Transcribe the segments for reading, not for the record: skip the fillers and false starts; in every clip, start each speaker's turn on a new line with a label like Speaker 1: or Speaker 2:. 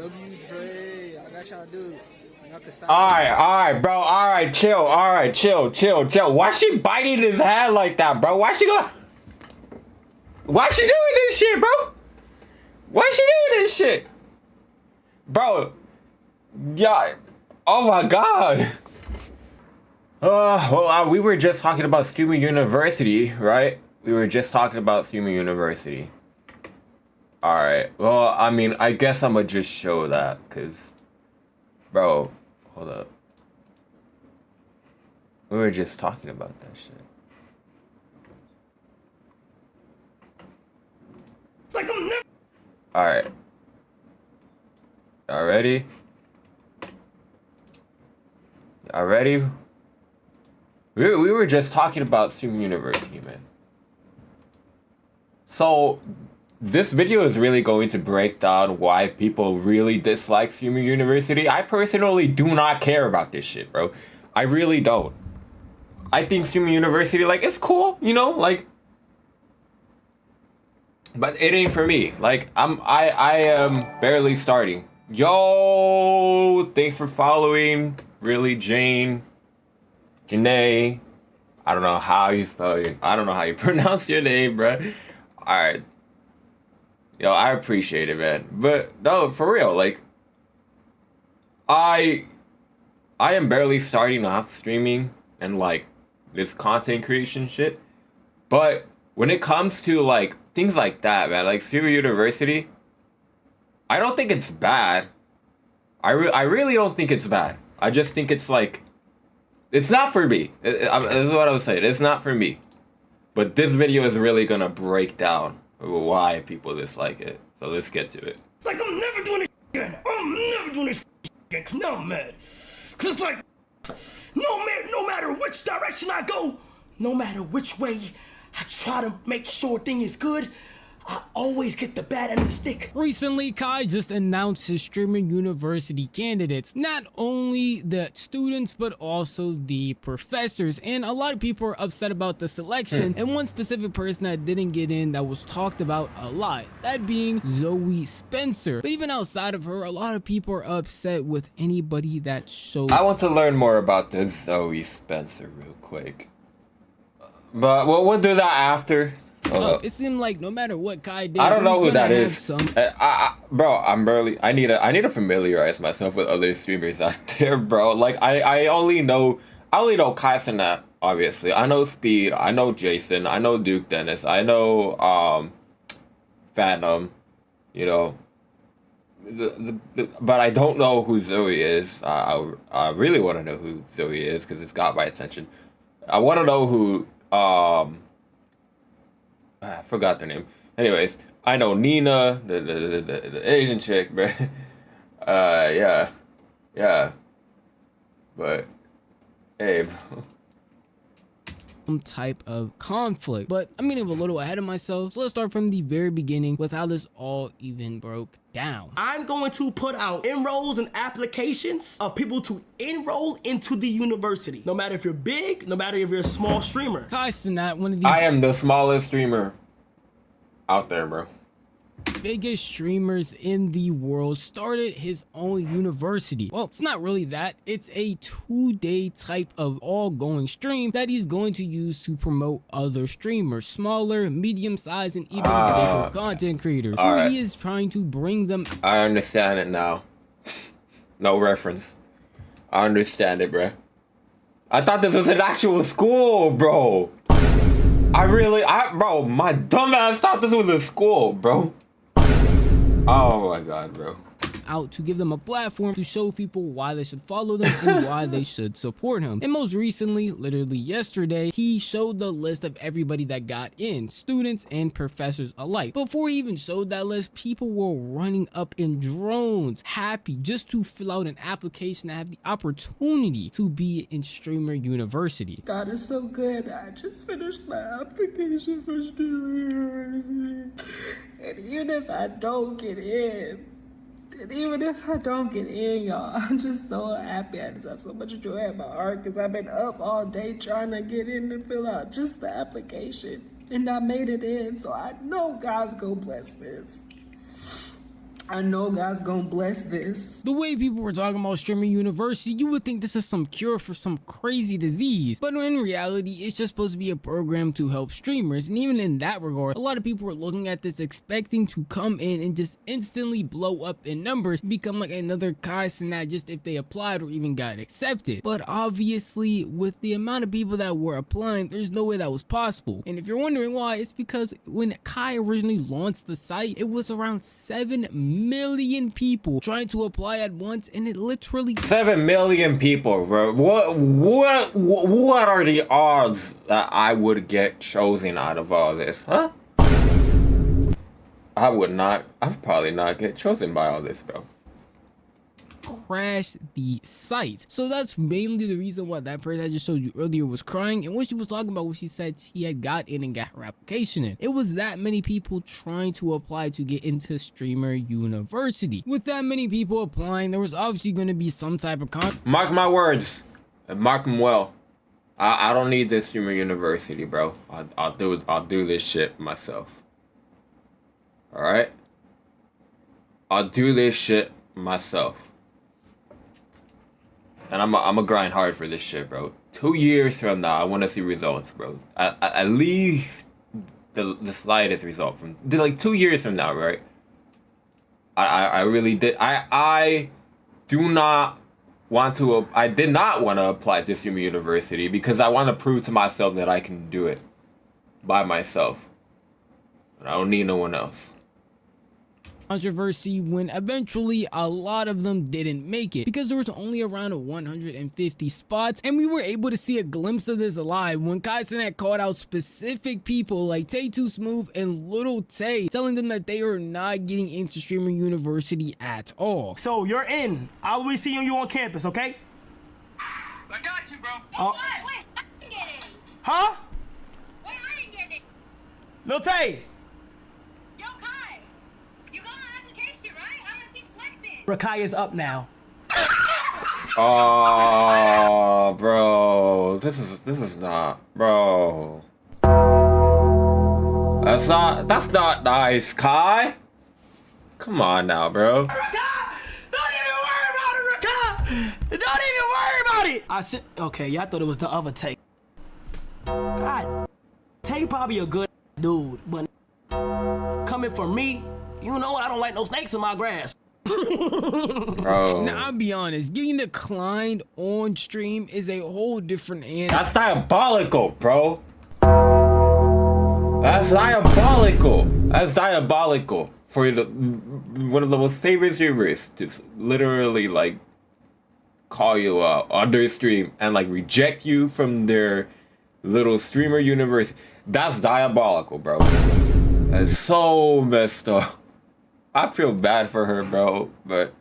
Speaker 1: W Dre, I got y'all dude. Y'all can sign
Speaker 2: Alright, bro. Alright, chill. Alright, chill. Why she biting his hand like that, bro? Why she doing this shit, bro? Why she doing this shit? Bro. Yeah. Oh my god. We were just talking about Streamer University, right? We were just talking about Streamer University. Alright, well, I mean, I guess I'm gonna just show that, because... Bro, hold up. We were just talking about that shit.
Speaker 3: It's like I'm never.
Speaker 2: Alright. Y'all ready? Y'all ready? We were just talking about Streamer University, man. So... This video is really going to break down why people really dislike Streamer University. I personally do not care about this shit, bro. I really don't. I think Streamer University, like, it's cool, you know, like, but it ain't for me. Like, I am barely starting. Yo, thanks for following. Really, Janae. I don't know how you spell it. I don't know how you pronounce your name, bro. All right. Yo, I appreciate it, man. But no, for real, like, I am barely starting off streaming and like this content creation shit. But when it comes to like things like that, man, like Streamer University, I don't think it's bad. I really don't think it's bad. I just think it's like, it's not for me. This is what I was saying. It's not for me. But this video is really gonna break down why people dislike it. So let's get to it.
Speaker 3: It's like I'm never doing this again. I'm never doing this again. Cause now I'm mad. Cause it's like, no matter which direction I go, no matter which way I try to make sure a thing is good, I always get the bad end of the stick.
Speaker 4: Recently, Kai just announced his Streamer University candidates, not only the students but also the professors, and a lot of people are upset about the selection. And one specific person that didn't get in that was talked about a lot, that being Zoe Spencer. But even outside of her, a lot of people are upset with anybody that showed.
Speaker 2: I want to learn more about this Zoe Spencer real quick, but we'll do that after.
Speaker 4: It seemed like no matter what Kai did,
Speaker 2: I don't know who that is.
Speaker 4: Some...
Speaker 2: Bro, I need to familiarize myself with other streamers out there, bro. Like I only know Kai Cenat, obviously. I know Speed, I know Jason, I know Duke Dennis, I know Phantom, you know. But I don't know who Zoe is. I really want to know who Zoe is because it's got my attention. I want to know who I forgot their name. Anyways, I know Nina, the Asian chick, bro. Yeah. But, hey, bro.
Speaker 4: Some type of conflict. But I'm getting a little ahead of myself, so let's start from the very beginning with how this all even broke down.
Speaker 3: I'm going to put out enrolls and applications of people to enroll into the university. No matter if you're big, no matter if you're a small streamer.
Speaker 4: Kai Cenat, one of the
Speaker 2: I am the smallest streamer out there, bro.
Speaker 4: biggest streamers in the world, started his own university. Well, it's not really that. It's a 2-day type of all-going stream that he's going to use to promote other streamers, smaller, medium-sized, and even bigger content creators. He is trying to bring them.
Speaker 2: I understand it now. No reference. I understand it, bro. I thought this was an actual school, bro. Bro, my dumb ass thought this was a school, bro. Oh my god, bro.
Speaker 4: Out to give them a platform to show people why they should follow them and why they should support him. And most recently, literally yesterday, he showed the list of everybody that got in, students and professors alike. Before he even showed that list, people were running up in drones, happy just to fill out an application to have the opportunity to be in Streamer University.
Speaker 5: God is so good. I just finished my application for Streamer University. And even if I don't get in, y'all, I'm just so happy. I just have so much joy in my heart because I've been up all day trying to get in and fill out just the application. And I made it in, so I know God's gonna bless this. I know God's gonna bless this.
Speaker 4: The way people were talking about Streamer University, you would think this is some cure for some crazy disease, but in reality, it's just supposed to be a program to help streamers, and even in that regard, a lot of people were looking at this expecting to come in and just instantly blow up in numbers, become like another Kai Cenat just if they applied or even got accepted. But obviously, with the amount of people that were applying, there's no way that was possible. And if you're wondering why, it's because when Kai originally launched the site, it was around 7 million people trying to apply at once, and it literally
Speaker 2: 7 million people, bro. What are the odds that I would get chosen out of all this, huh? I'd probably not get chosen by all this, bro.
Speaker 4: crashed the site. So that's mainly the reason why that person I just showed you earlier was crying, and when she was talking about what she said she had got in and got her application in, it was that many people trying to apply to get into Streamer University. With that many people applying, there was obviously going to be some type of
Speaker 2: mark my words, and mark them well. I don't need this Streamer University, bro. I'll do this shit myself. All right, I'll do this shit myself. And I'm a grind hard for this shit, bro. 2 years from now, I want to see results, bro. At least the slightest result from like 2 years from now, right? I really did. I did not want to apply to Streamer University because I want to prove to myself that I can do it by myself. And I don't need no one else.
Speaker 4: Controversy when eventually a lot of them didn't make it because there was only around 150 spots, and we were able to see a glimpse of this live when Kai Cenat called out specific people like Tay Too Smooth and Little Tay, telling them that they are not getting into Streamer University at all.
Speaker 3: So you're in. I'll be seeing you on campus, okay?
Speaker 6: I got you, bro.
Speaker 3: Oh.
Speaker 6: Wait, I didn't get it.
Speaker 3: Huh?
Speaker 6: Wait, I didn't get it.
Speaker 3: Lil Tay.
Speaker 6: Yo, Kai, you got my application, right? I'm gonna teach flexing.
Speaker 3: Rakai is up now.
Speaker 2: Oh, bro, this is not, bro. That's not nice, Kai. Come on now, bro.
Speaker 3: Rakai! Don't even worry about it, Rakai! Don't even worry about it! I said, okay, yeah, I thought it was the other Tay. God, Tay probably a good dude, but coming from me, you know I don't like no snakes in my grass.
Speaker 2: Bro.
Speaker 4: Now I'll be honest, getting declined on stream is a whole different animal.
Speaker 2: That's diabolical, bro. That's diabolical. That's diabolical for one of the most favorite streamers to literally like call you out on their stream and like reject you from their little Streamer University. That's diabolical, bro. That's so messed up. I feel bad for her, bro, but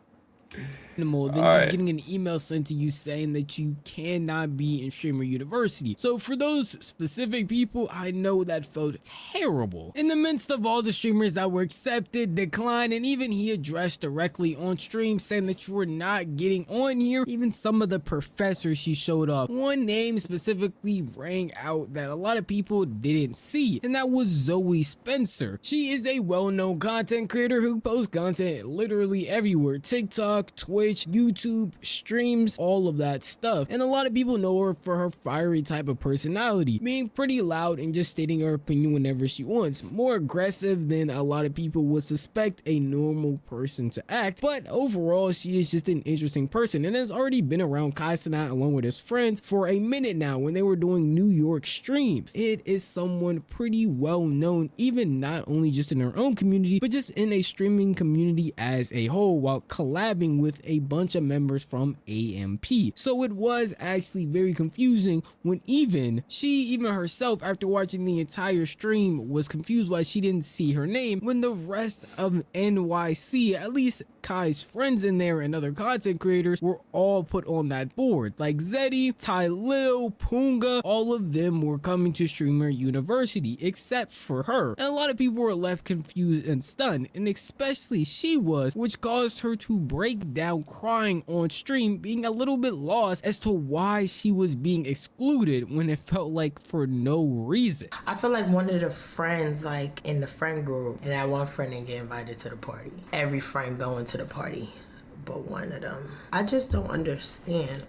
Speaker 4: Than just getting an email sent to you saying that you cannot be in Streamer University. So for those specific people, I know that felt terrible. In the midst of all the streamers that were accepted, declined, and even he addressed directly on stream saying that you were not getting on here, even some of the professors she showed off. One name specifically rang out that a lot of people didn't see, and that was Zoe Spencer. She is a well-known content creator who posts content literally everywhere: TikTok, Twitch, YouTube, streams, all of that stuff. And a lot of people know her for her fiery type of personality, being pretty loud and just stating her opinion whenever she wants. More aggressive than a lot of people would suspect a normal person to act, but overall she is just an interesting person and has already been around Kai Cenat along with his friends for a minute now when they were doing New York streams. It is someone pretty well known, even not only just in her own community, but just in a streaming community as a whole, while collabing with a bunch of members from AMP. So it was actually very confusing when even herself, after watching the entire stream, was confused why she didn't see her name when the rest of NYC, at least Kai's friends in there and other content creators, were all put on that board. Like Zeddy, Ty Lil, Punga, all of them were coming to Streamer University except for her. And a lot of people were left confused and stunned, and especially she was, which caused her to break down crying on stream, being a little bit lost as to why she was being excluded when it felt like for no reason.
Speaker 7: I feel like one of the friends, like in the friend group, and that one friend didn't get invited to the party. Every friend going to the party, but one of them. I just don't understand.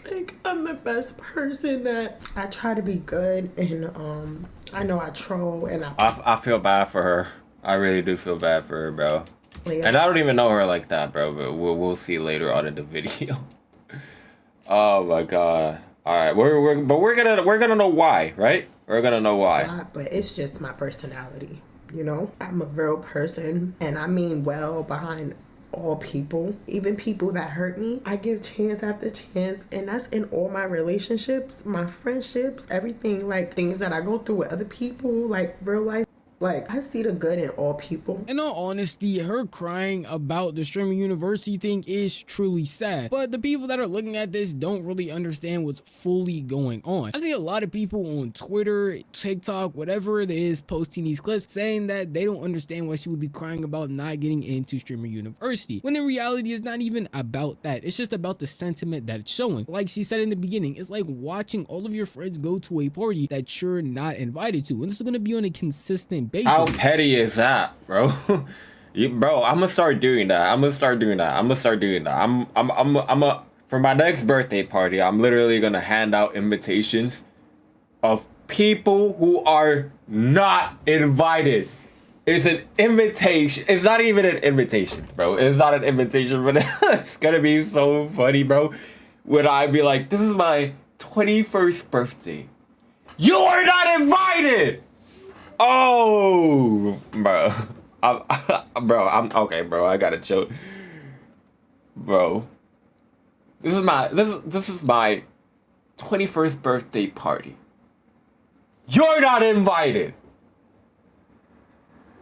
Speaker 7: Like, I'm the best person that I try to be good, and I know I troll, and
Speaker 2: I feel bad for her. I really do feel bad for her, bro.
Speaker 7: Yeah.
Speaker 2: And I don't even know her like that, bro. But we'll see later on in the video. Oh my god! All right, we're gonna know why, right? We're gonna know why.
Speaker 7: But it's just my personality, you know. I'm a real person, and I mean well behind all people, even people that hurt me. I give chance after chance, and that's in all my relationships, my friendships, everything, like things that I go through with other people, like real life. Like, I see the good in all people.
Speaker 4: In all honesty, her crying about the streaming university thing is truly sad, but the people that are looking at this don't really understand what's fully going on. I see a lot of people on Twitter, TikTok, whatever it is, posting these clips saying that they don't understand why she would be crying about not getting into streaming university, when in reality it's not even about that. It's just about the sentiment that it's showing. Like she said in the beginning, it's like watching all of your friends go to a party that you're not invited to, and this is going to be on a consistent basis.
Speaker 2: How petty is that, bro? Bro, I'm gonna start doing that. I'm gonna start doing that. For my next birthday party, I'm literally gonna hand out invitations of people who are not invited. It's an invitation. It's not even an invitation, bro. It's not an invitation, but it's gonna be so funny, bro. When I be like, this is my 21st birthday. You are not invited! Oh, bro. I'm okay, bro. I gotta chill, bro. This is my 21st birthday party. You're not invited.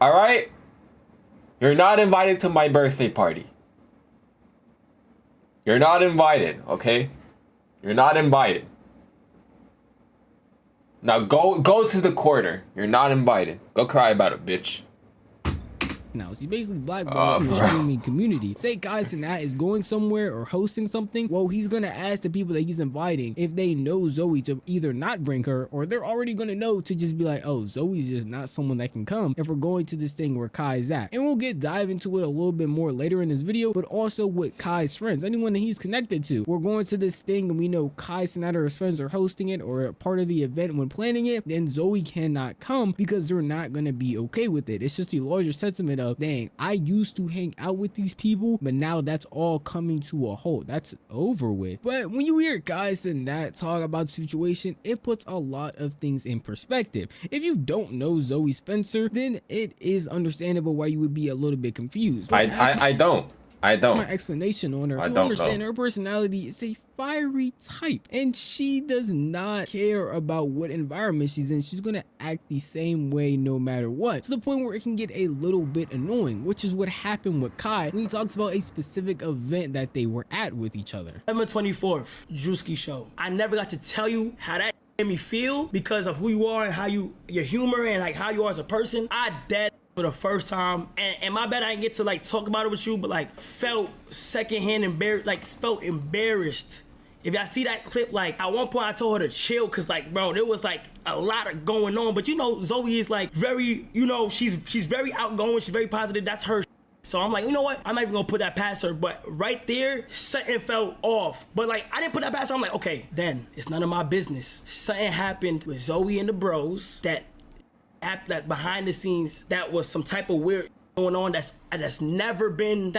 Speaker 2: All right? You're not invited to my birthday party. You're not invited, okay? You're not invited. Now go to the corner. You're not invited. Go cry about it, bitch.
Speaker 4: Now, she's basically blackballed in the streaming community. Say Kai Cenat is going somewhere or hosting something, well, he's gonna ask the people that he's inviting if they know Zoe to either not bring her, or they're already gonna know to just be like, oh, Zoe's just not someone that can come if we're going to this thing where Kai's at. And we'll dive into it a little bit more later in this video, but also with Kai's friends, anyone that he's connected to. We're going to this thing and we know Kai Cenat or his friends are hosting it or a part of the event when planning it, then Zoe cannot come because they're not gonna be okay with it. It's just the larger sentiment of, dang, I used to hang out with these people, but now that's all coming to a halt. That's over with. But when you hear guys and that talk about the situation, it puts a lot of things in perspective. If you don't know Zoe Spencer, then it is understandable why you would be a little bit confused. But
Speaker 2: I don't. My
Speaker 4: explanation on her. You understand her personality is a fiery type, and she does not care about what environment she's in. She's gonna act the same way no matter what, to the point where it can get a little bit annoying, which is what happened with Kai when he talks about a specific event that they were at with each other.
Speaker 3: November 24th, Drewski show. I never got to tell you how that made me feel because of who you are and how your humor and like how you are as a person. I dead for the first time, and my bad I didn't get to like talk about it with you, but like felt secondhand embarrassed, like felt embarrassed. If y'all see that clip, like at one point I told her to chill, cause like bro, there was like a lot of going on. But you know, Zoe is like very, you know, she's very outgoing, she's very positive. That's her. So I'm like, you know what? I'm not even gonna put that past her. But right there, something felt off. But like I didn't put that past her. I'm like, okay, then it's none of my business. Something happened with Zoe and the bros that behind the scenes that was some type of weird going on that's never been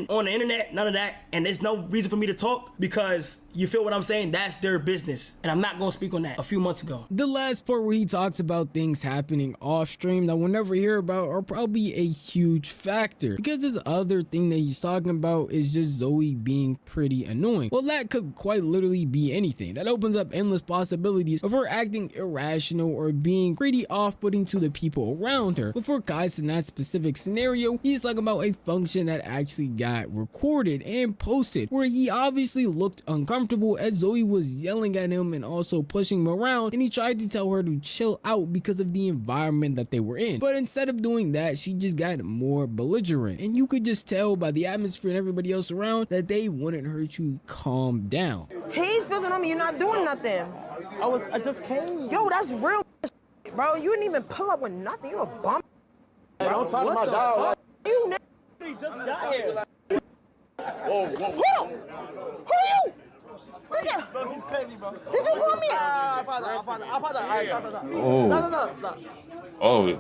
Speaker 3: on the internet, none of that, and there's no reason for me to talk because you feel what I'm saying, that's their business, and I'm not gonna speak on that. A few months ago,
Speaker 4: the last part where he talks about things happening off stream that we'll never hear about are probably a huge factor, because this other thing that he's talking about is just Zoe being pretty annoying. Well, that could quite literally be anything. That opens up endless possibilities of her acting irrational or being pretty off-putting to the people around her. But for Kai Cenat specifically, specific scenario, he's talking about a function that actually got recorded and posted, where he obviously looked uncomfortable as Zoe was yelling at him and also pushing him around, and he tried to tell her to chill out because of the environment that they were in. But instead of doing that, she just got more belligerent, and you could just tell by the atmosphere and everybody else around that they wanted her to calm down.
Speaker 8: He's spilling on me, you're not doing nothing.
Speaker 1: I just came.
Speaker 8: Yo, that's real bro. You didn't even pull up with nothing. You a bum.
Speaker 1: Hey, don't talk to my dog.
Speaker 8: You
Speaker 1: He just got here.
Speaker 8: Who? Who you? Nigga.
Speaker 1: Bro, he's crazy, bro.
Speaker 8: Did you call me?
Speaker 1: I apologize.
Speaker 2: Oh.
Speaker 1: No.
Speaker 2: Oh.
Speaker 9: It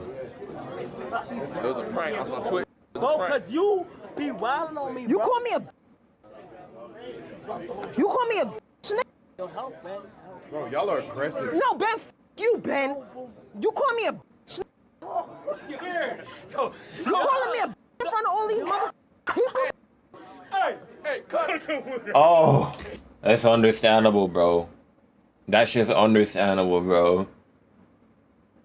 Speaker 9: was a prank. I saw Twitter.
Speaker 1: Bro, cause you be wilding on me, bro.
Speaker 8: You call me a. You call me a.
Speaker 1: Yo, help, man.
Speaker 9: Bro, y'all are aggressive.
Speaker 8: No, Ben. You, Ben. You call me a.
Speaker 1: Yo,
Speaker 8: You calling me a in front of all these mother people?
Speaker 1: hey, cut.
Speaker 2: Oh. That's understandable, bro. That's just understandable, bro.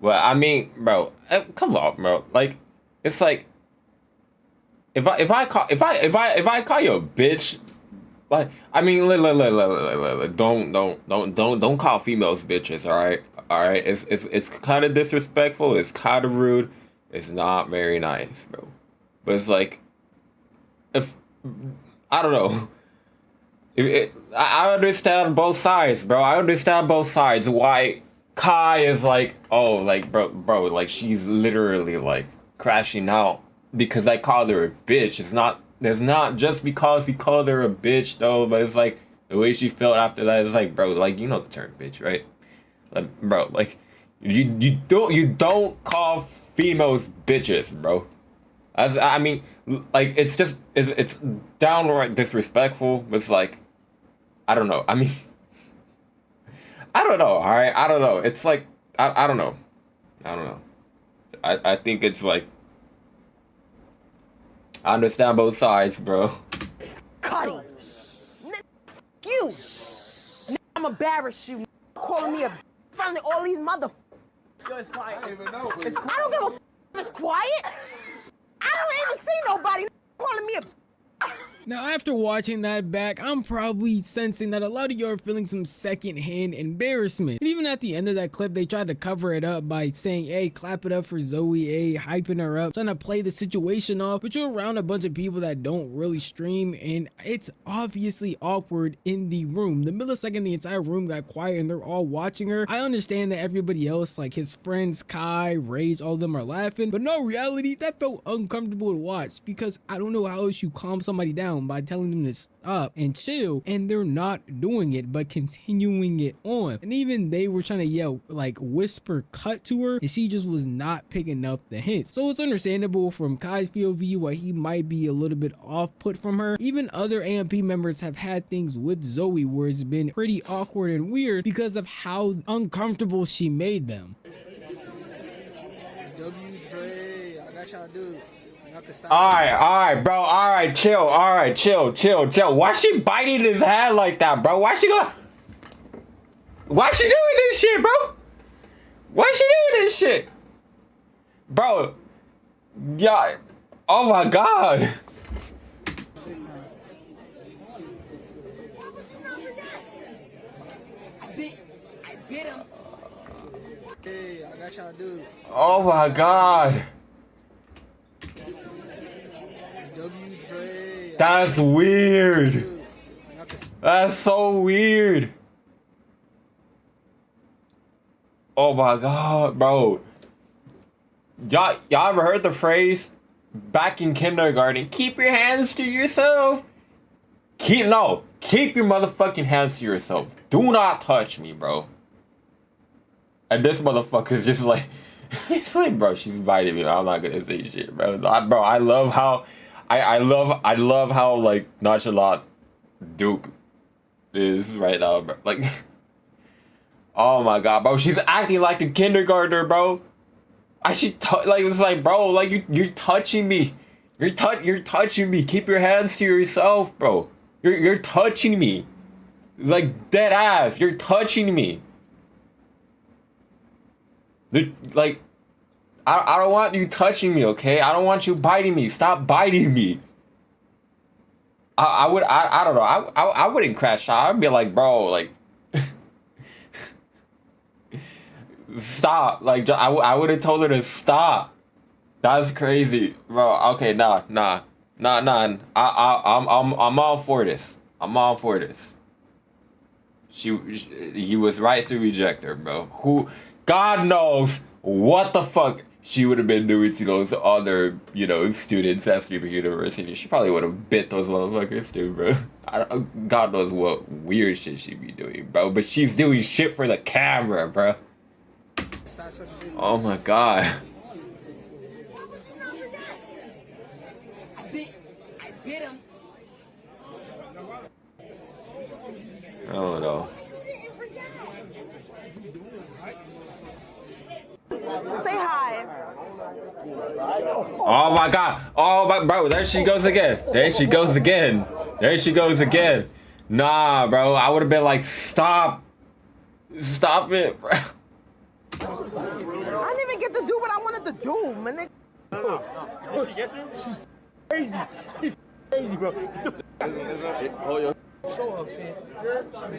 Speaker 2: Well, I mean, bro, come on, bro. Like, it's like, if I call you a bitch, like, I mean, don't call females bitches, all right. It's kind of disrespectful. It's kind of rude. It's not very nice, bro. But it's like, if I don't know. I understand both sides, bro. I understand both sides. Why Kai is like, oh, like, bro, like, she's literally, like, crashing out because I called her a bitch. It's not just because he called her a bitch, though, but it's, like, the way she felt after that is, like, bro, like, you know the term bitch, right? Like, bro, like, you don't call females bitches, bro. I mean, like, it's downright disrespectful. It's like, I don't know. I mean, I don't know. All right, I don't know. It's like, I don't know. I think it's like, I understand both sides, bro.
Speaker 8: Cuddy. You. I'm embarrassed you. Calling me a. Finally, all these mother.
Speaker 1: Yo, it's quiet. I don't even know.
Speaker 8: I don't give a. It's quiet. I don't even see nobody calling me a.
Speaker 4: Now, after watching that back, I'm probably sensing that a lot of you are feeling some secondhand embarrassment. And even at the end of that clip, they tried to cover it up by saying, hey, clap it up for Zoe, hey, hyping her up, trying to play the situation off, but you're around a bunch of people that don't really stream, and it's obviously awkward in the room. The millisecond the entire room got quiet and they're all watching her, I understand that everybody else, like his friends, Kai, Rage, all of them are laughing, but in all reality, that felt uncomfortable to watch because I don't know how else you calm somebody down by telling them to stop and chill, and they're not doing it but continuing it on. And even they were trying to yell, like whisper cut to her, and she just was not picking up the hints. So it's understandable from Kai's POV why he might be a little bit off put from her. Even other AMP members have had things with Zoe where it's been pretty awkward and weird because of how uncomfortable she made them.
Speaker 1: Dre, I got y'all dude.
Speaker 2: Alright, bro. Alright, chill. Alright, chill. Why she biting his hand like that, bro? Why she doing this shit, bro? Why she doing this shit? Bro. Yeah. Oh my god.
Speaker 6: I bit him.
Speaker 1: Hey, I got y'all dude.
Speaker 2: Oh my god.
Speaker 1: Dre.
Speaker 2: That's weird. That's so weird. Oh my god, bro. Y'all ever heard the phrase back in kindergarten, keep your hands to yourself? Keep your motherfucking hands to yourself. Do not touch me, bro. And this motherfucker's just like, it's like, bro, she's biting me. I'm not gonna say shit, bro. I love how, I love how, like, nonchalant Duke is right now, bro. Like, oh my god, bro. She's acting like a kindergartner, bro. It's like, bro, like, you're touching me. You're touching me. Keep your hands to yourself, bro. You're touching me. Like, dead ass. You're touching me. Like, I don't want you touching me, okay? I don't want you biting me. Stop biting me. I don't know. I wouldn't crash out. I'd be like, bro, like, stop. Like, I would have told her to stop. That's crazy, bro. Okay, nah. I'm all for this. I'm all for this. He was right to reject her, bro. Who, God knows what the fuck she would have been doing to those other, you know, students at Streamer University. She probably would have bit those motherfuckers too, bro. God knows what weird shit she'd be doing, bro. But she's doing shit for the camera, bro. Oh my god.
Speaker 8: I bit him.
Speaker 2: I don't know.
Speaker 8: Say hi.
Speaker 2: Oh my god. Oh my, bro, there she goes again. There she goes again. There she goes again. Nah, bro. I would have been like, stop. Stop it, bro.
Speaker 8: I didn't even get to do what I wanted to do, man.
Speaker 1: Did she get you? She's crazy. She's crazy, bro. Show up, man.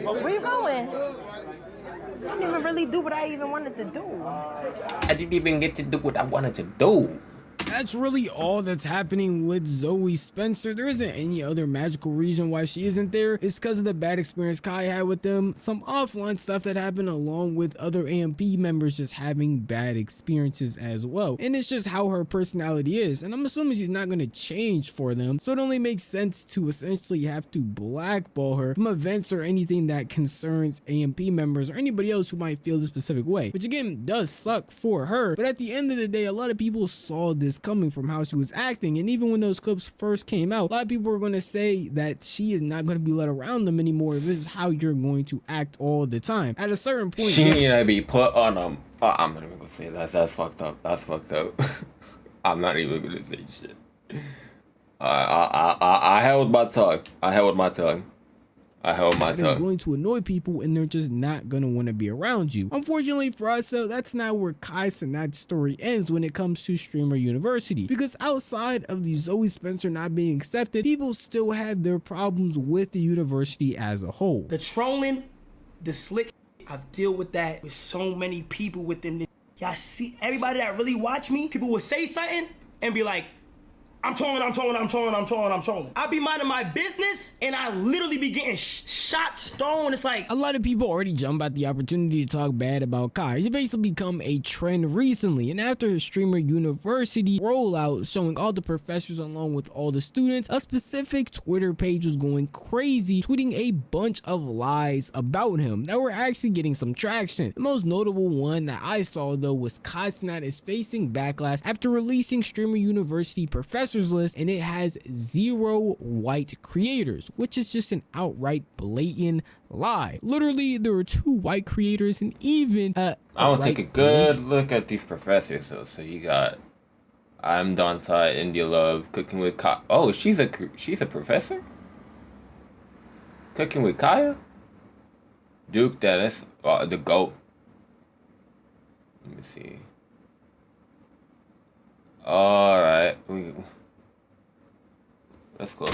Speaker 8: Where you going? I didn't even really do what I even wanted to do.
Speaker 2: I didn't even get to do what I wanted to do.
Speaker 4: That's really all that's happening with Zoe Spencer. There isn't any other magical reason why she isn't there. It's because of the bad experience Kai had with them, some offline stuff that happened along with other AMP members just having bad experiences as well. And it's just how her personality is. And I'm assuming she's not going to change for them. So it only makes sense to essentially have to blackball her from events or anything that concerns AMP members or anybody else who might feel this specific way. Which again does suck for her. But at the end of the day, a lot of people saw this coming from how she was acting, and even when those clips first came out, a lot of people were going to say that she is not going to be let around them anymore. This is how you're going to act all the time. At a certain point,
Speaker 2: she need to be put on I'm not even gonna say that. That's fucked up. That's fucked up. I'm not even gonna say shit. I held my tongue. I held my tongue.
Speaker 4: It's going to annoy people and they're just not going to want to be around you. Unfortunately for us though, that's not where Kai Cenat's story ends when it comes to Streamer University, because outside of the Zoe Spencer not being accepted, people still had their problems with the university as a whole.
Speaker 3: The trolling, the slick, I've dealt with that with so many people within the, y'all see, everybody that really watch me, people will say something and be like, I'm trolling. I be minding my business and I literally be getting shot, stoned. It's like
Speaker 4: a lot of people already jump at the opportunity to talk bad about Kai. It's basically become a trend recently, and after his Streamer University rollout showing all the professors along with all the students, a specific Twitter page was going crazy, tweeting a bunch of lies about him that were actually getting some traction. The most notable one that I saw though was Kai Cenat is facing backlash after releasing Streamer University professors list, and it has 0 white creators, which is just an outright blatant lie. Literally, there were 2 white creators, and even
Speaker 2: I want to take a good look at these professors though. So you got I'm Dontai, India Love, Cooking with Kaya. Oh, she's a professor? Cooking with Kaya? Duke Dennis, the GOAT. Let me see. Alright. Let's go.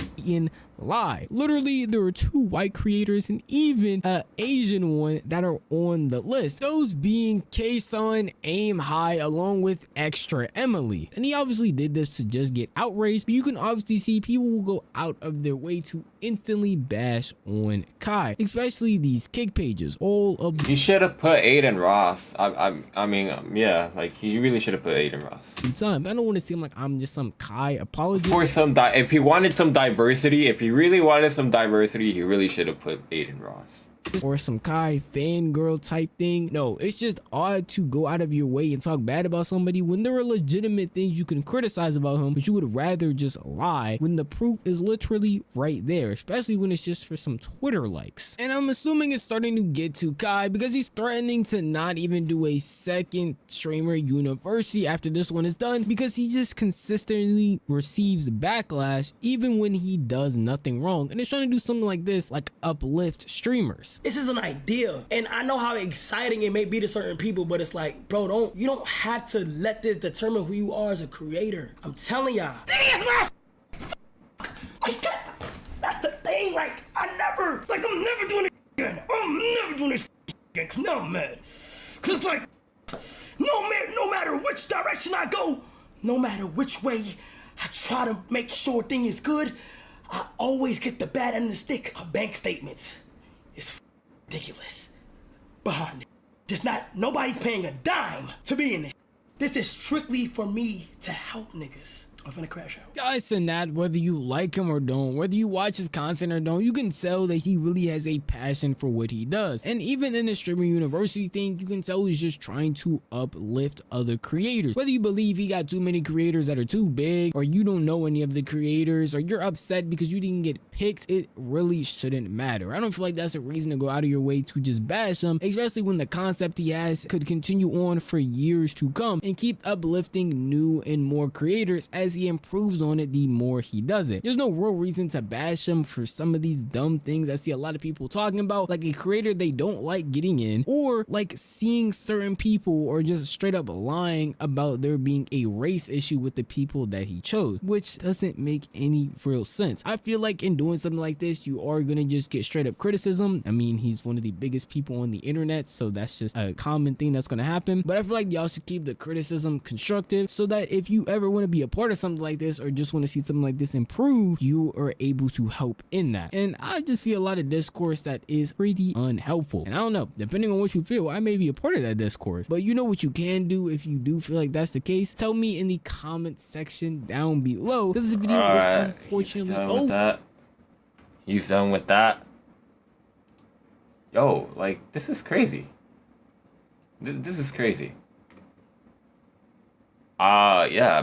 Speaker 4: Lie. Literally, there were 2 white creators and even an Asian one that are on the list. Those being K-Sun, Aim High, along with Extra Emily. And he obviously did this to just get outraged, but you can obviously see people will go out of their way to instantly bash on Kai, especially these kick pages. All of
Speaker 2: you should have put Aiden Ross. I mean, yeah, like he really should have put Aiden Ross.
Speaker 4: Time. I don't want to seem like I'm just some Kai apologist.
Speaker 2: For some, if he wanted some diversity, if he really wanted some diversity, he really should have put Aiden Ross.
Speaker 4: Or some Kai fangirl type thing. No, it's just odd to go out of your way and talk bad about somebody when there are legitimate things you can criticize about him, but you would rather just lie when the proof is literally right there, especially when it's just for some Twitter likes. And I'm assuming it's starting to get to Kai because he's threatening to not even do a second Streamer University after this one is done, because he just consistently receives backlash even when he does nothing wrong, and is trying to do something like this, like uplift streamers.
Speaker 3: This is an idea. And I know how exciting it may be to certain people, but it's like, bro, you don't have to let this determine who you are as a creator. I'm telling y'all. This is my like, that's the thing. Like, I'm never doing it again. I'm never doing this again. Cause now I'm mad. Cause it's like, no matter which direction I go, no matter which way I try to make sure thing is good, I always get the bad end of the stick. Our bank statements is ridiculous. Behind it. Nobody's paying a dime to be in it. This is strictly for me to help niggas. I'm finna crash out.
Speaker 4: Guys, Sanat, whether you like him or don't, whether you watch his content or don't, you can tell that he really has a passion for what he does. And even in the streaming university thing, you can tell he's just trying to uplift other creators. Whether you believe he got too many creators that are too big, or you don't know any of the creators, or you're upset because you didn't get picked, it really shouldn't matter. I don't feel like that's a reason to go out of your way to just bash him, especially when the concept he has could continue on for years to come and keep uplifting new and more creators as he improves on it the more he does it. There's no real reason to bash him for some of these dumb things I see a lot of people talking about, like a creator they don't like getting in, or like seeing certain people or just straight up lying about there being a race issue with the people that he chose, which doesn't make any real sense. I feel like in doing something like this, you are gonna just get straight up criticism. I mean, he's one of the biggest people on the internet, so that's just a common thing that's gonna happen. But I feel like y'all should keep the criticism constructive so that if you ever want to be a part of something like this or just want to see something like this improve, you are able to help in that. And I just see a lot of discourse that is pretty unhelpful. And I don't know, depending on what you feel, I may be a part of that discourse. But you know what you can do if you do feel like that's the case? Tell me in the comment section down below. This video was unfortunately
Speaker 2: He's done with that. Yo, like, this is crazy. This is crazy. Yeah.